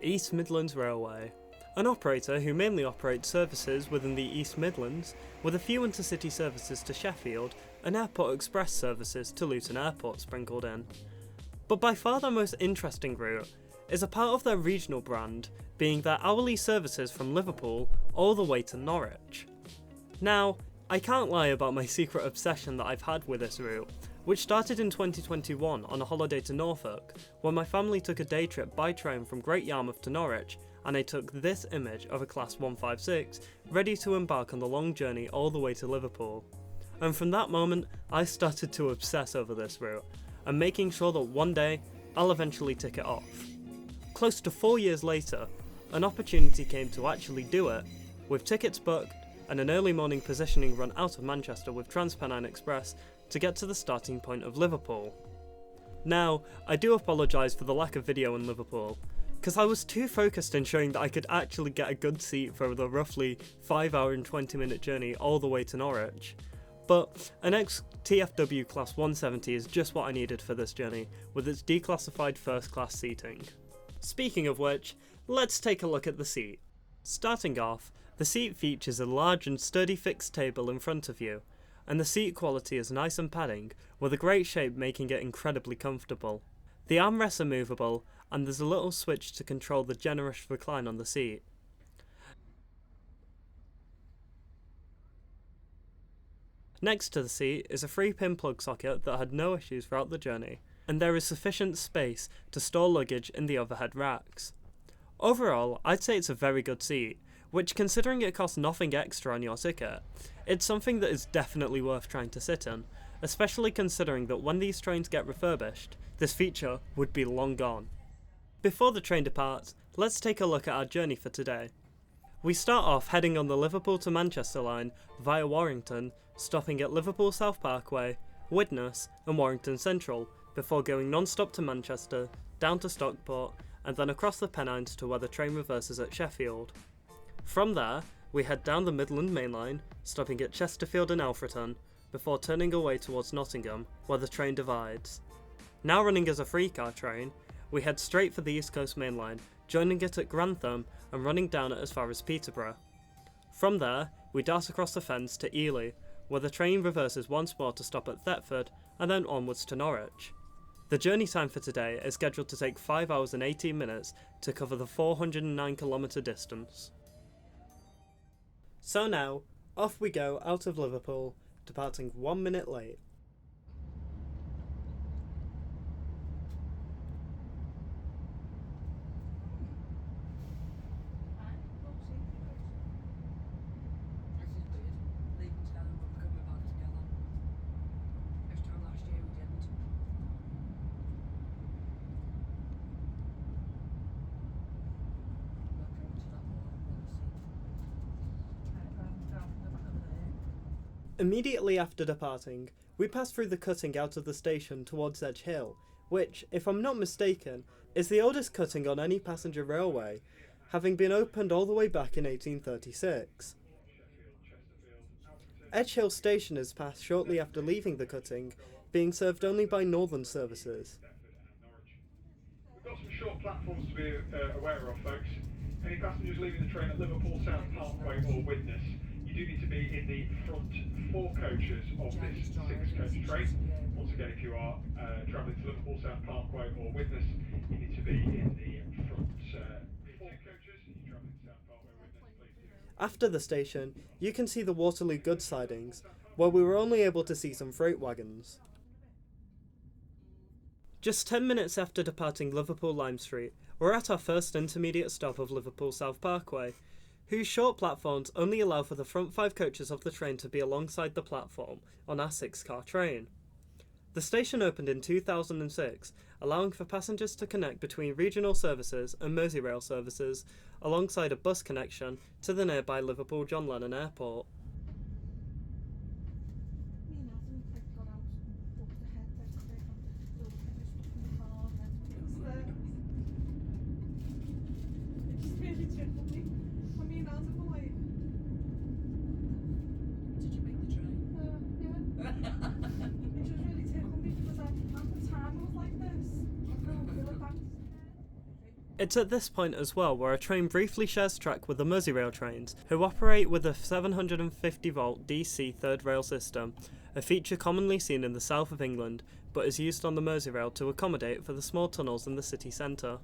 East Midlands Railway, an operator who mainly operates services within the East Midlands, with a few intercity services to Sheffield and airport express services to Luton Airport sprinkled in. But by far their most interesting route is a part of their regional brand being their hourly services from Liverpool all the way to Norwich. Now, I can't lie about my secret obsession that I've had with this route, which started in 2021 on a holiday to Norfolk, when my family took a day trip by train from Great Yarmouth to Norwich, and I took this image of a Class 156 ready to embark on the long journey all the way to Liverpool. And from that moment, I started to obsess over this route, and making sure that one day, I'll eventually tick it off. Close to 4 years later, an opportunity came to actually do it, with tickets booked and an early morning positioning run out of Manchester with TransPennine Express to get to the starting point of Liverpool. Now, I do apologise for the lack of video in Liverpool, because I was too focused in showing that I could actually get a good seat for the roughly 5 hour and 20 minute journey all the way to Norwich. But an ex-TFW Class 170 is just what I needed for this journey, with its declassified first class seating. Speaking of which, let's take a look at the seat. Starting off, the seat features a large and sturdy fixed table in front of you, and the seat quality is nice and padding, with a great shape making it incredibly comfortable. The armrests are movable, and there's a little switch to control the generous recline on the seat. Next to the seat is a 3-pin plug socket that had no issues throughout the journey, and there is sufficient space to store luggage in the overhead racks. Overall, I'd say it's a very good seat, which, considering it costs nothing extra on your ticket, it's something that is definitely worth trying to sit in, especially considering that when these trains get refurbished, this feature would be long gone. Before the train departs, let's take a look at our journey for today. We start off heading on the Liverpool to Manchester line via Warrington, stopping at Liverpool South Parkway, Widnes and Warrington Central, before going non-stop to Manchester, down to Stockport, and then across the Pennines to where the train reverses at Sheffield. From there, we head down the Midland Main Line, stopping at Chesterfield and Alfreton, before turning away towards Nottingham, where the train divides. Now running as a 3-car train, we head straight for the East Coast Main Line, joining it at Grantham and running down it as far as Peterborough. From there, we dart across the fens to Ely, where the train reverses once more to stop at Thetford and then onwards to Norwich. The journey time for today is scheduled to take 5 hours and 18 minutes to cover the 409km distance. So now, off we go out of Liverpool, departing 1 minute late. Immediately after departing, we pass through the cutting out of the station towards Edge Hill, which, if I'm not mistaken, is the oldest cutting on any passenger railway, having been opened all the way back in 1836. Edge Hill station is passed shortly after leaving the cutting, being served only by northern services. We've got some short platforms to be aware of, folks. Any passengers leaving the train at Liverpool South Parkway or Widnes, you do need to be in the front 4 coaches of this 6-coach train. Once again, if you are travelling to Liverpool South Parkway or Widnes, you need to be in the front 4 coaches. If you're travelling to South Parkway or Widnes, please do. After the station, you can see the Waterloo goods sidings, where we were only able to see some freight wagons. Just 10 minutes after departing Liverpool Lime Street, we're at our first intermediate stop of Liverpool South Parkway, whose short platforms only allow for the front 5 coaches of the train to be alongside the platform on our 6-car train. The station opened in 2006, allowing for passengers to connect between regional services and Merseyrail services, alongside a bus connection to the nearby Liverpool John Lennon Airport. It's at this point as well where a train briefly shares track with the Merseyrail trains, who operate with a 750-volt DC third rail system, a feature commonly seen in the south of England, but is used on the Merseyrail to accommodate for the small tunnels in the city centre.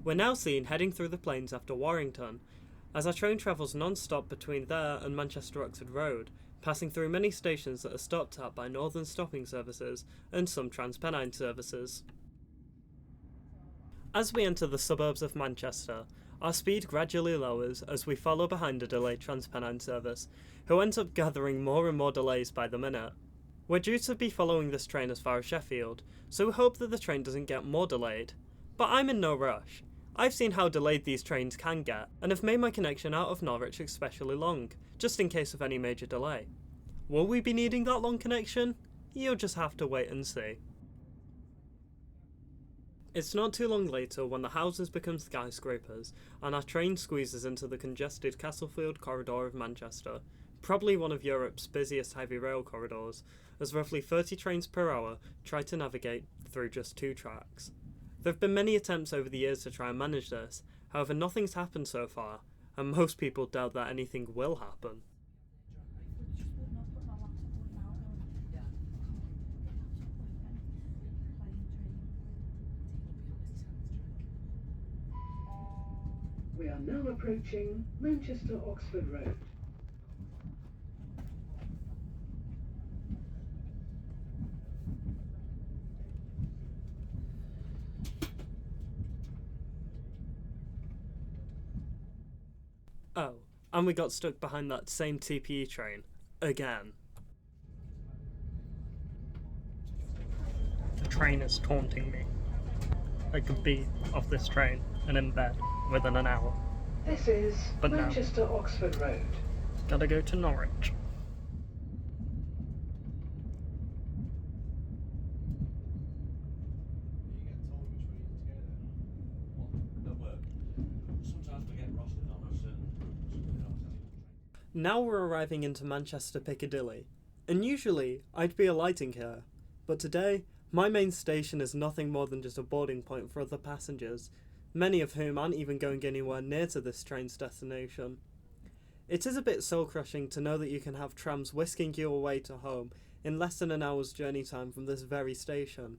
We're now seen heading through the plains after Warrington, as our train travels non-stop between there and Manchester-Oxford Road, passing through many stations that are stopped at by Northern stopping services and some Transpennine services. As we enter the suburbs of Manchester, our speed gradually lowers as we follow behind a delayed Transpennine service, who ends up gathering more and more delays by the minute. We're due to be following this train as far as Sheffield, so we hope that the train doesn't get more delayed. But I'm in no rush. I've seen how delayed these trains can get, and have made my connection out of Norwich especially long, just in case of any major delay. Will we be needing that long connection? You'll just have to wait and see. It's not too long later when the houses become skyscrapers, and our train squeezes into the congested Castlefield corridor of Manchester, probably one of Europe's busiest heavy rail corridors, as roughly 30 trains per hour try to navigate through just 2 tracks. There have been many attempts over the years to try and manage this, however nothing's happened so far, and most people doubt that anything will happen. We are now approaching Manchester-Oxford Road. Oh, and we got stuck behind that same TPE train. Again. The train is taunting me. I could be off this train and in bed within an hour. This is But no. Manchester-Oxford Road. Gotta go to Norwich. Now we're arriving into Manchester Piccadilly, and usually I'd be alighting here, but today my main station is nothing more than just a boarding point for other passengers, many of whom aren't even going anywhere near to this train's destination. It is a bit soul-crushing to know that you can have trams whisking you away to home in less than an hour's journey time from this very station,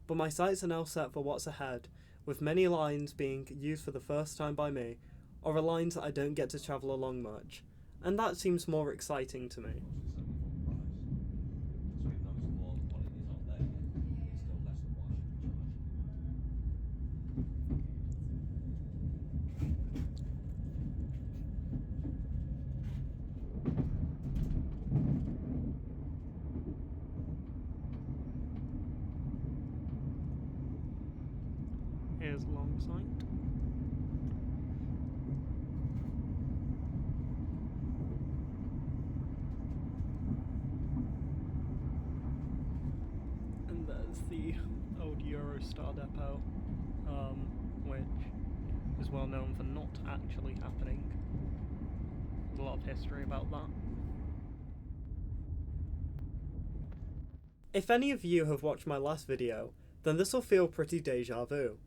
but my sights are now set for what's ahead, with many lines being used for the first time by me, or are lines that I don't get to travel along much. And that seems more exciting to me. Here's Longsight. And there's the old Eurostar depot, which is well known for not actually happening. There's a lot of history about that. If any of you have watched my last video, then this will feel pretty deja vu.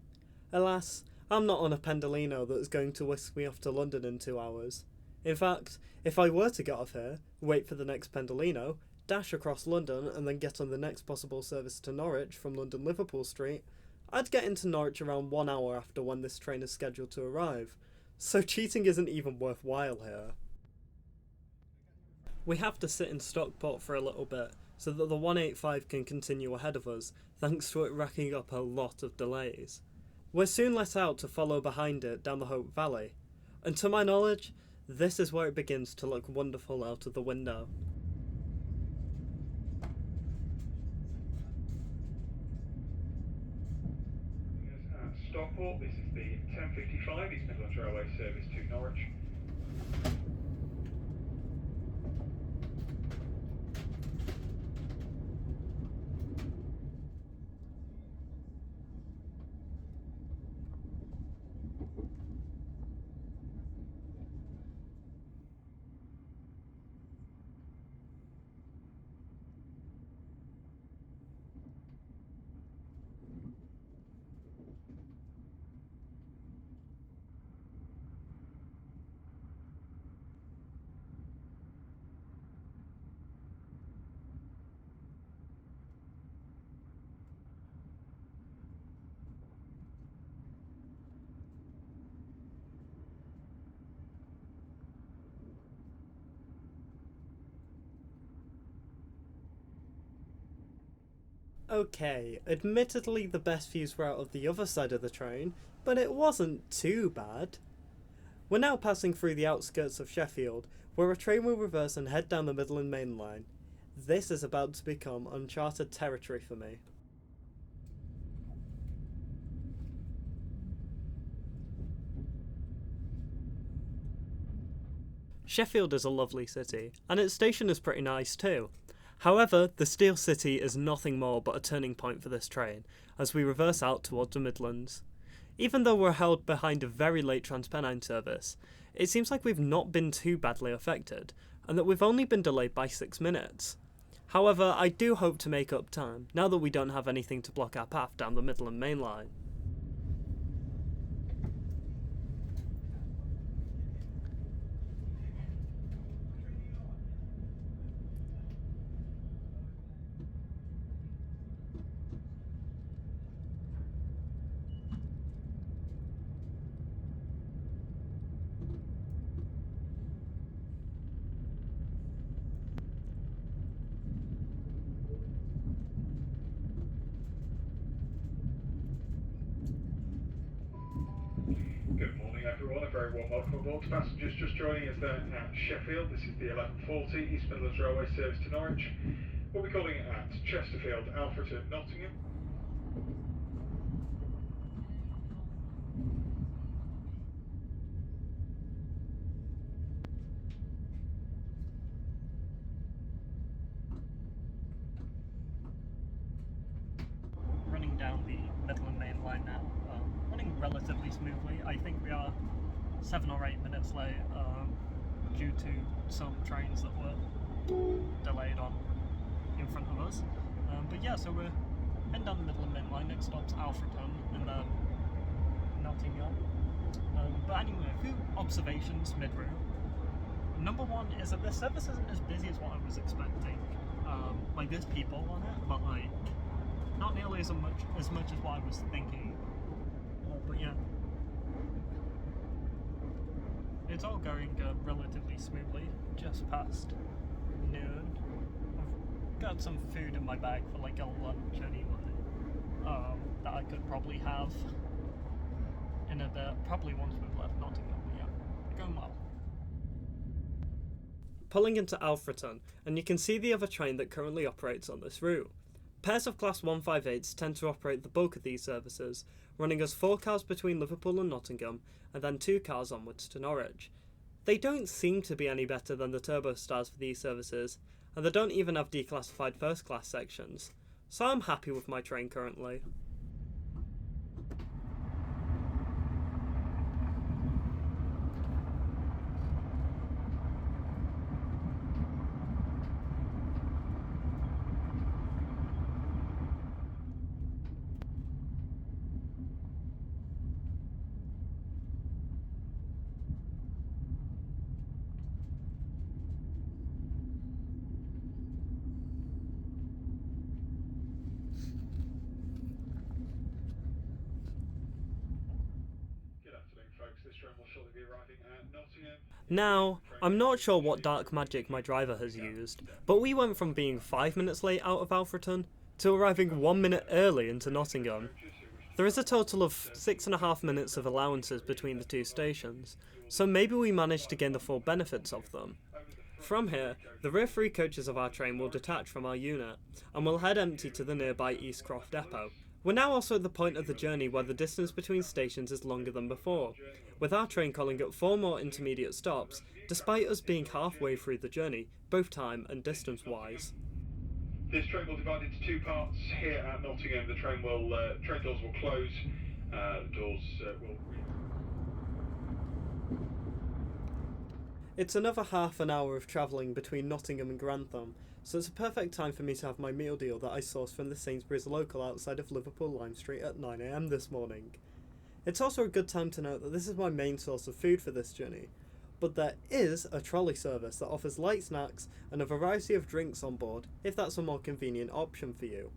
Alas, I'm not on a Pendolino that's going to whisk me off to London in 2 hours. In fact, if I were to get off here, wait for the next Pendolino, dash across London and then get on the next possible service to Norwich from London Liverpool Street, I'd get into Norwich around 1 hour after when this train is scheduled to arrive, so cheating isn't even worthwhile here. We have to sit in Stockport for a little bit, so that the 185 can continue ahead of us, thanks to it racking up a lot of delays. We're soon let out to follow behind it down the Hope Valley, and to my knowledge, this is where it begins to look wonderful out of the window. Stockport, this is the 10:55 East Midlands Railway service to Norwich. Okay, admittedly the best views were out of the other side of the train, but it wasn't too bad. We're now passing through the outskirts of Sheffield, where a train will reverse and head down the Midland Main Line. This is about to become uncharted territory for me. Sheffield is a lovely city, and its station is pretty nice too. However, the Steel City is nothing more but a turning point for this train, as we reverse out towards the Midlands. Even though we're held behind a very late Transpennine service, it seems like we've not been too badly affected, and that we've only been delayed by 6 minutes. However, I do hope to make up time, now that we don't have anything to block our path down the Midland Main Line. Good morning everyone, a very warm welcome aboard to passengers just joining us there at Sheffield. This is the 11:40 East Midlands Railway service to Norwich. We'll be calling it at Chesterfield, Alfreton, Nottingham. Running down the Midland Main Line now, running relatively smoothly. I think we are 7 or 8 minutes late due to some trains that were delayed on in front of us. But yeah, so we're heading down the Midland Main Line. Next stop's Alfreton and then Nottingham. But anyway, a few observations mid-route. Number one is that this service isn't as busy as what I was expecting. Like there's people on it, but like not nearly as much as what I was thinking. But yeah, it's all going relatively smoothly. Just past noon. I've got some food in my bag for like a lunch anyway. That I could probably have in a bit. Probably once we've left Nottingham. But yeah, going well. Pulling into Alfreton, and you can see the other train that currently operates on this route. Pairs of Class 158s tend to operate the bulk of these services, running us 4 cars between Liverpool and Nottingham, and then 2 cars onwards to Norwich. They don't seem to be any better than the Turbo Stars for these services, and they don't even have declassified first class sections, so I'm happy with my train currently. Now, I'm not sure what dark magic my driver has used, but we went from being 5 minutes late out of Alfreton to arriving 1 minute early into Nottingham. There is a total of 6.5 minutes of allowances between the two stations, so maybe we managed to gain the full benefits of them. From here, the rear 3 coaches of our train will detach from our unit, and will head empty to the nearby East Croft depot. We're now also at the point of the journey where the distance between stations is longer than before, with our train calling at 4 more intermediate stops, despite us being halfway through the journey, both time and distance wise. This train will divide into 2 parts here at Nottingham. The train doors will close, the doors will... It's another half an hour of travelling between Nottingham and Grantham, so it's a perfect time for me to have my meal deal that I sourced from the Sainsbury's local outside of Liverpool Lime Street at 9 AM this morning. It's also a good time to note that this is my main source of food for this journey, but there is a trolley service that offers light snacks and a variety of drinks on board if that's a more convenient option for you.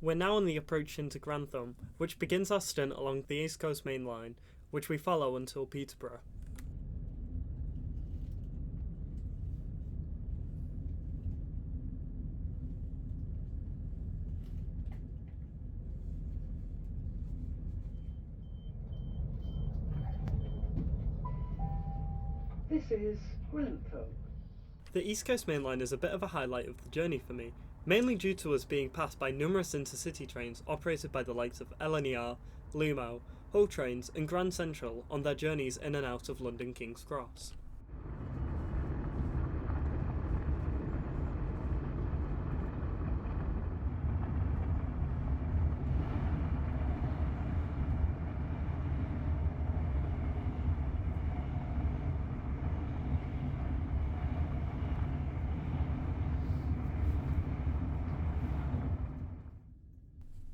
We're now on the approach into Grantham, which begins our stint along the East Coast Main Line, which we follow until Peterborough. This is Grenfell. The East Coast Main Line is a bit of a highlight of the journey for me, mainly due to us being passed by numerous intercity trains operated by the likes of LNER, Lumo, Hull Trains and Grand Central on their journeys in and out of London King's Cross.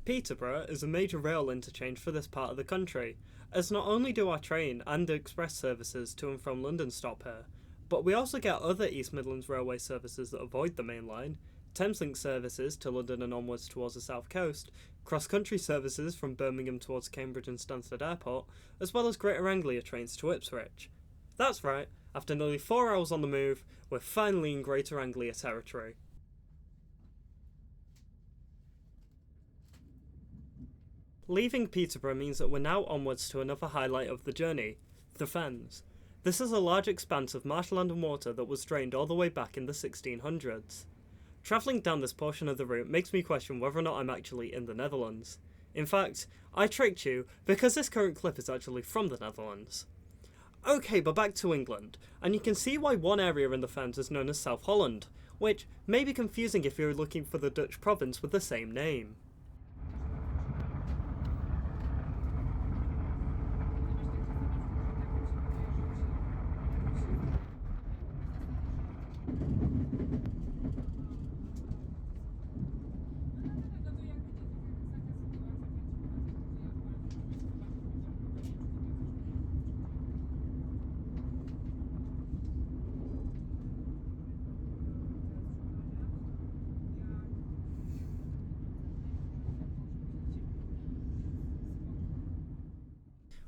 Peterborough is a major rail interchange for this part of the country, as not only do our train and express services to and from London stop here, but we also get other East Midlands Railway services that avoid the main line, Thameslink services to London and onwards towards the south coast, cross-country services from Birmingham towards Cambridge and Stansted Airport, as well as Greater Anglia trains to Ipswich. That's right, after nearly 4 hours on the move, we're finally in Greater Anglia territory. Leaving Peterborough means that we're now onwards to another highlight of the journey, the Fens. This is a large expanse of marshland and water that was drained all the way back in the 1600s. Travelling down this portion of the route makes me question whether or not I'm actually in the Netherlands. In fact, I tricked you, because this current clip is actually from the Netherlands. Okay, but back to England, and you can see why one area in the Fens is known as South Holland, which may be confusing if you're looking for the Dutch province with the same name.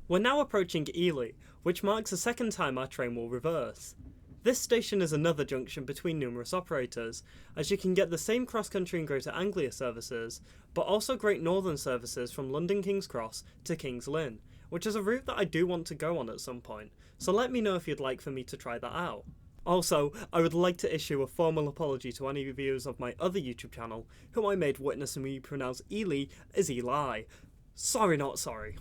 We're now approaching Ely, which marks the second time our train will reverse. This station is another junction between numerous operators, as you can get the same cross-country and Greater Anglia services, but also Great Northern services from London King's Cross to King's Lynn, which is a route that I do want to go on at some point, so let me know if you'd like for me to try that out. Also, I would like to issue a formal apology to any viewers of my other YouTube channel who I made witness me pronounce Ely as Eli. Sorry not sorry.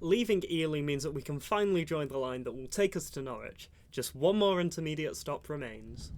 Leaving Ely means that we can finally join the line that will take us to Norwich. Just one more intermediate stop remains.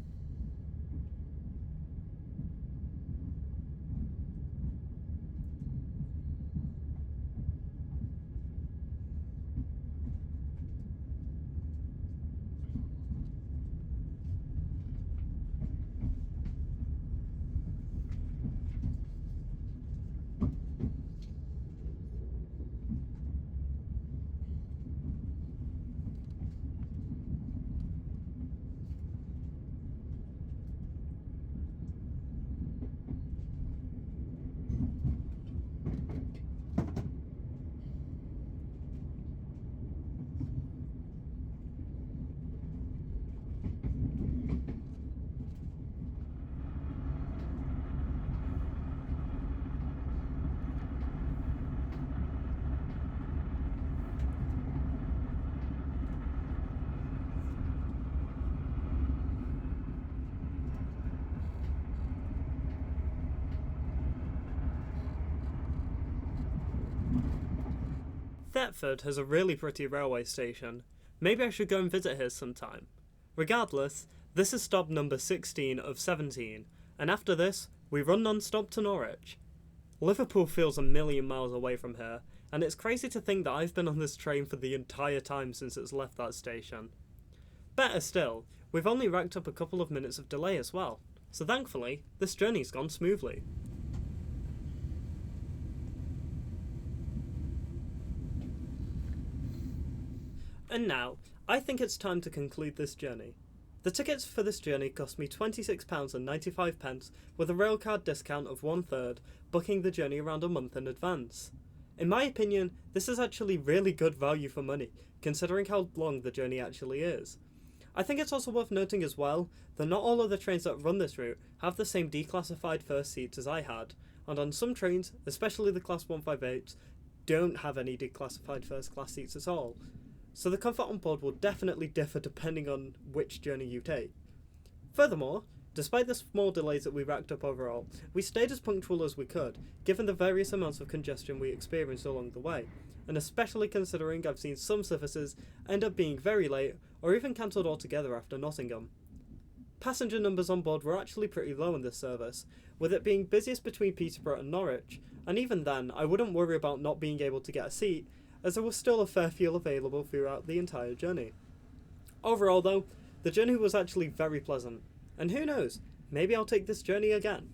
Thetford has a really pretty railway station. Maybe I should go and visit here sometime. Regardless, this is stop number 16 of 17, and after this, we run non-stop to Norwich. Liverpool feels a million miles away from here, and it's crazy to think that I've been on this train for the entire time since it's left that station. Better still, we've only racked up a couple of minutes of delay as well, so thankfully, this journey's gone smoothly. And now, I think it's time to conclude this journey. The tickets for this journey cost me £26.95 with a railcard discount of 1/3, booking the journey around a month in advance. In my opinion, this is actually really good value for money, considering how long the journey actually is. I think it's also worth noting as well that not all of the trains that run this route have the same declassified first seats as I had, and on some trains, especially the Class 158s, don't have any declassified first class seats at all, so the comfort on board will definitely differ depending on which journey you take. Furthermore, despite the small delays that we racked up overall, we stayed as punctual as we could, given the various amounts of congestion we experienced along the way, and especially considering I've seen some services end up being very late or even cancelled altogether after Nottingham. Passenger numbers on board were actually pretty low in this service, with it being busiest between Peterborough and Norwich, and even then I wouldn't worry about not being able to get a seat, as there was still a fair few available throughout the entire journey. Overall though, the journey was actually very pleasant, and who knows, maybe I'll take this journey again.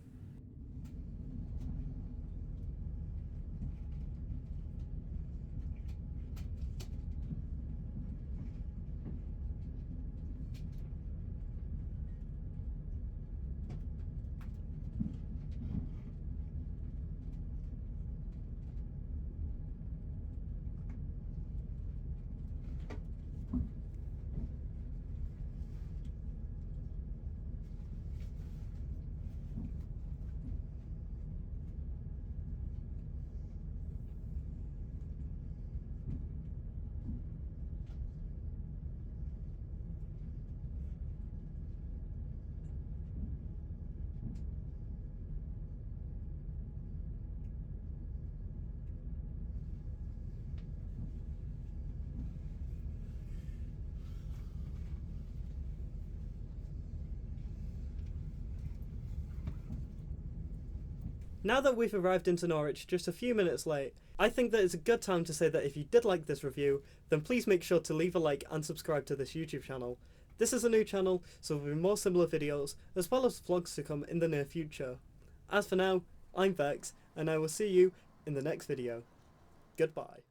Now that we've arrived into Norwich just a few minutes late, I think that it's a good time to say that if you did like this review, then please make sure to leave a like and subscribe to this YouTube channel. This is a new channel, so there will be more similar videos, as well as vlogs to come in the near future. As for now, I'm Vex, and I will see you in the next video. Goodbye.